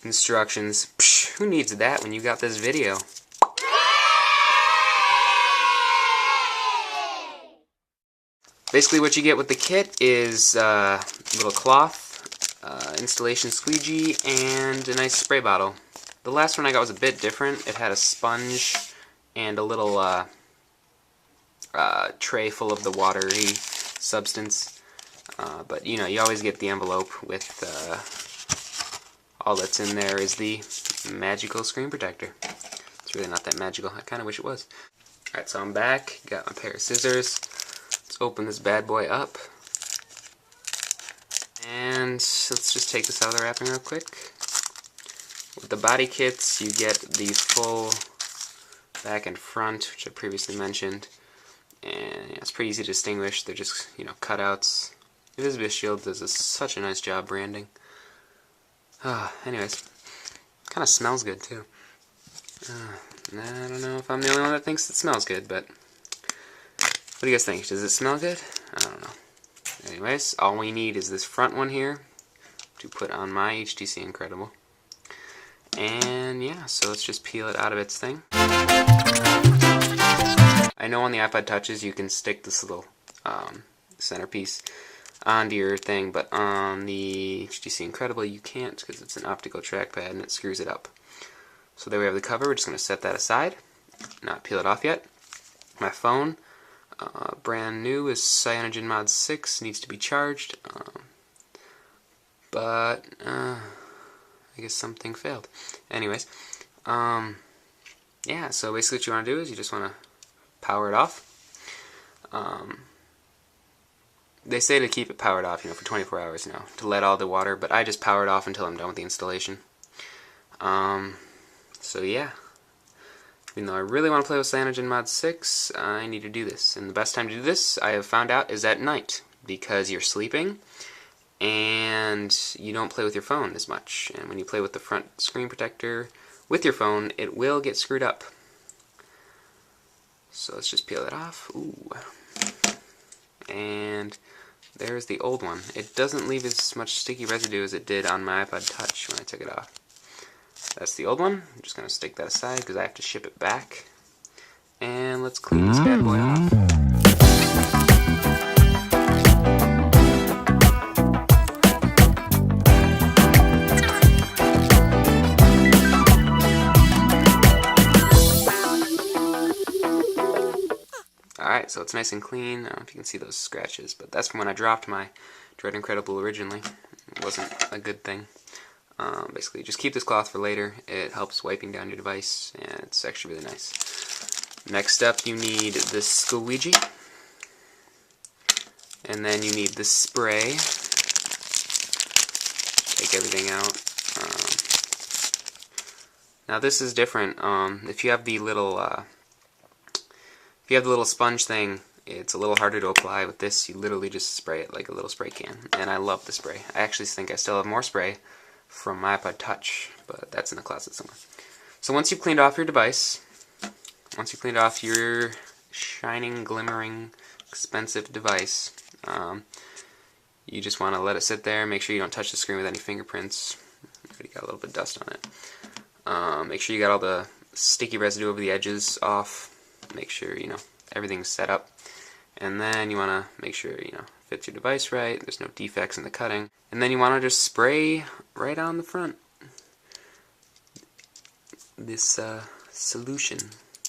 instructions. Psh, who needs that when you got this video? Basically what you get with the kit is a little cloth, installation squeegee, and a nice spray bottle. The last one I got was a bit different. It had a sponge and a little tray full of the watery substance. But you know, you always get the envelope with all that's in there is the magical screen protector. It's really not that magical. I kind of wish it was. Alright, so I'm back. Got my pair of scissors. Let's open this bad boy up. And let's just take this out of the wrapping real quick. With the body kits, you get the full back and front, which I previously mentioned. And yeah, it's pretty easy to distinguish. They're just, you know, cutouts. InvisibleShield does such a nice job branding. Anyways, kind of smells good too. I don't know if I'm the only one that thinks it smells good, but what do you guys think? Does it smell good? I don't know. Anyways, all we need is this front one here to put on my HTC Incredible. And yeah, so let's just peel it out of its thing. I know on the iPod Touches you can stick this little centerpiece onto your thing, but on the HTC Incredible you can't because it's an optical trackpad and it screws it up. So there we have the cover. We're just going to set that aside, not peel it off yet. My phone, brand new, is CyanogenMod 6, needs to be charged, but I guess something failed. Anyways, yeah, so basically what you want to do is you just want to power it off. They say to keep it powered off, you know, for 24 hours, you know, to let all the water, but I just power it off until I'm done with the installation. So yeah, even though I really want to play with CyanogenMod 6, I need to do this. And the best time to do this, I have found out, is at night, because you're sleeping and you don't play with your phone as much. And when you play with the front screen protector with your phone, it will get screwed up. So let's just peel it off. Ooh. And there's the old one. It doesn't leave as much sticky residue as it did on my iPod Touch when I took it off. That's the old one. I'm just going to stick that aside because I have to ship it back. And let's clean this bad boy off. Alright, so it's nice and clean. I don't know if you can see those scratches, but that's from when I dropped my Dread Incredible originally. It wasn't a good thing. Basically, just keep this cloth for later. It helps wiping down your device, and it's actually really nice. Next up, you need the squeegee, and then you need the spray. Take everything out. Now this is different. If you have the little sponge thing, it's a little harder to apply. With this, you literally just spray it like a little spray can, and I love the spray. I actually think I still have more spray from my iPod Touch, but that's in the closet somewhere. So once you've cleaned off your device, once you've cleaned off your shining, glimmering, expensive device, you just want to let it sit there. Make sure you don't touch the screen with any fingerprints. Already got a little bit of dust on it. Make sure you got all the sticky residue over the edges off. Make sure, you know, everything's set up. And then you want to make sure, you know, fits your device right, there's no defects in the cutting. And then you want to just spray right on the front this solution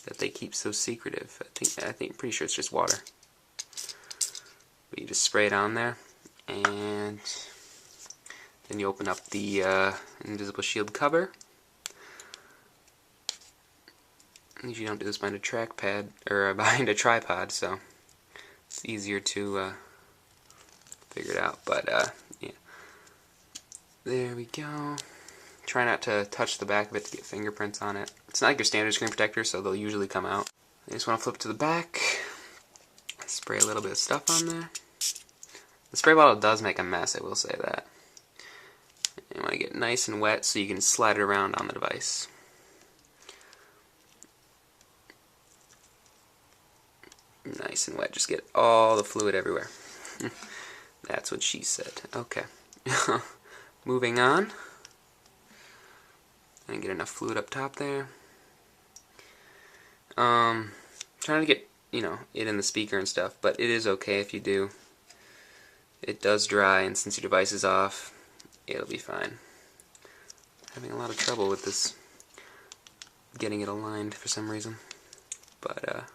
that they keep so secretive. I think pretty sure it's just water. But you just spray it on there, and then you open up the InvisibleShield cover. Usually you don't do this behind a trackpad or behind a tripod, so it's easier to figure it out. But yeah, there we go. Try not to touch the back of it to get fingerprints on it. It's not like your standard screen protector, so they'll usually come out. You just want to flip to the back, spray a little bit of stuff on there. The spray bottle does make a mess, I will say that. You want to get nice and wet so you can slide it around on the device. Nice and wet, just get all the fluid everywhere. That's what she said. Okay. Moving on. Trying to get enough fluid up top there. Trying to get, you know, it in the speaker and stuff, but it is okay if you do. It does dry, and since your device is off, it'll be fine. Having a lot of trouble with this, getting it aligned for some reason. But,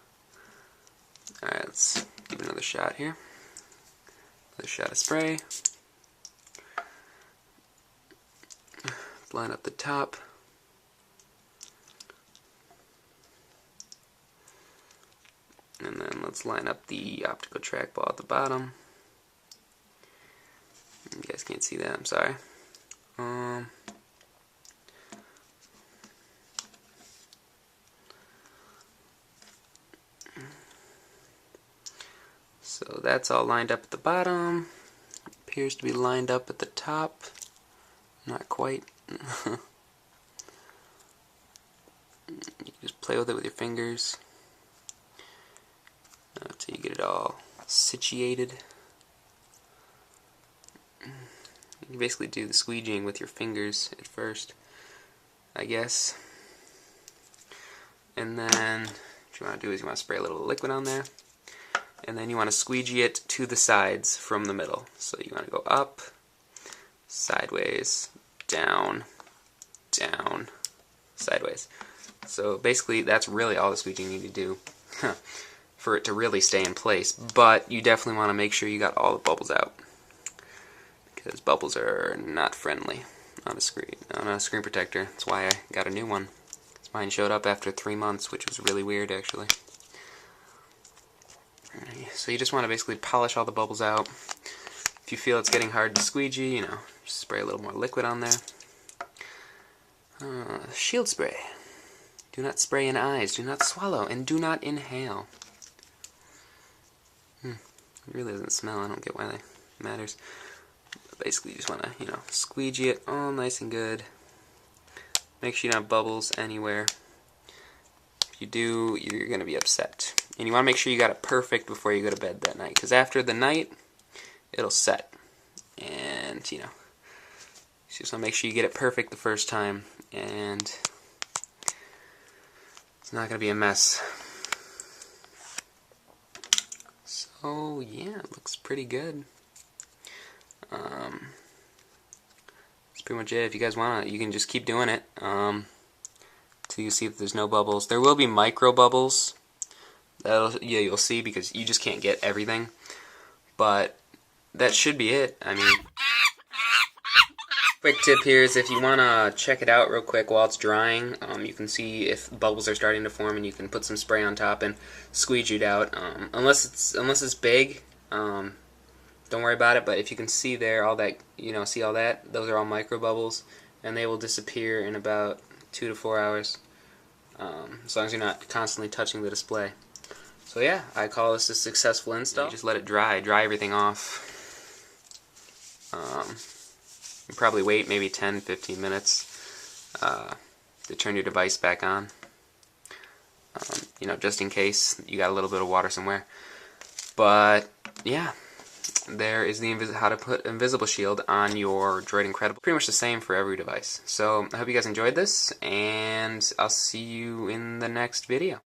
alright, let's give it another shot here. Another shot of spray. Line up the top. And then let's line up the optical trackball at the bottom. You guys can't see that, I'm sorry. So that's all lined up at the bottom. Appears to be lined up at the top. Not quite. You can just play with it with your fingers until you get it all situated. You can basically do the squeegeeing with your fingers at first, I guess. And then what you want to do is you want to spray a little liquid on there. And then you want to squeegee it to the sides from the middle. So you want to go up, sideways, down, down, sideways. So basically that's really all the squeegee you need to do for it to really stay in place. But you definitely want to make sure you got all the bubbles out, because bubbles are not friendly on a screen protector. That's why I got a new one. Mine showed up after 3 months, which was really weird actually. So you just want to basically polish all the bubbles out. If you feel it's getting hard to squeegee, you know, just spray a little more liquid on there. Shield spray. Do not spray in eyes, do not swallow, and do not inhale. It really doesn't smell, I don't get why that matters. But basically you just want to, you know, squeegee it all nice and good. Make sure you don't have bubbles anywhere. If you do, you're going to be upset. And you want to make sure you got it perfect before you go to bed that night, because after the night, it'll set. And, you know, you just want to make sure you get it perfect the first time, and it's not going to be a mess. So, yeah, it looks pretty good. That's pretty much it. If you guys want to, you can just keep doing it till you see if there's no bubbles. There will be micro bubbles. Yeah, you'll see, because you just can't get everything. But that should be it. I mean, quick tip here is if you want to check it out real quick while it's drying, you can see if bubbles are starting to form, and you can put some spray on top and squeegee it out. Unless it's big, don't worry about it. But if you can see there, all that, you know, see all that, those are all micro bubbles, and they will disappear in about 2 to 4 hours, as long as you're not constantly touching the display. So yeah, I call this a successful install. You just let it dry everything off. You probably wait maybe 10-15 minutes to turn your device back on. You know, just in case you got a little bit of water somewhere. But yeah, there is the how to put InvisibleShield on your Droid Incredible. Pretty much the same for every device. So I hope you guys enjoyed this, and I'll see you in the next video.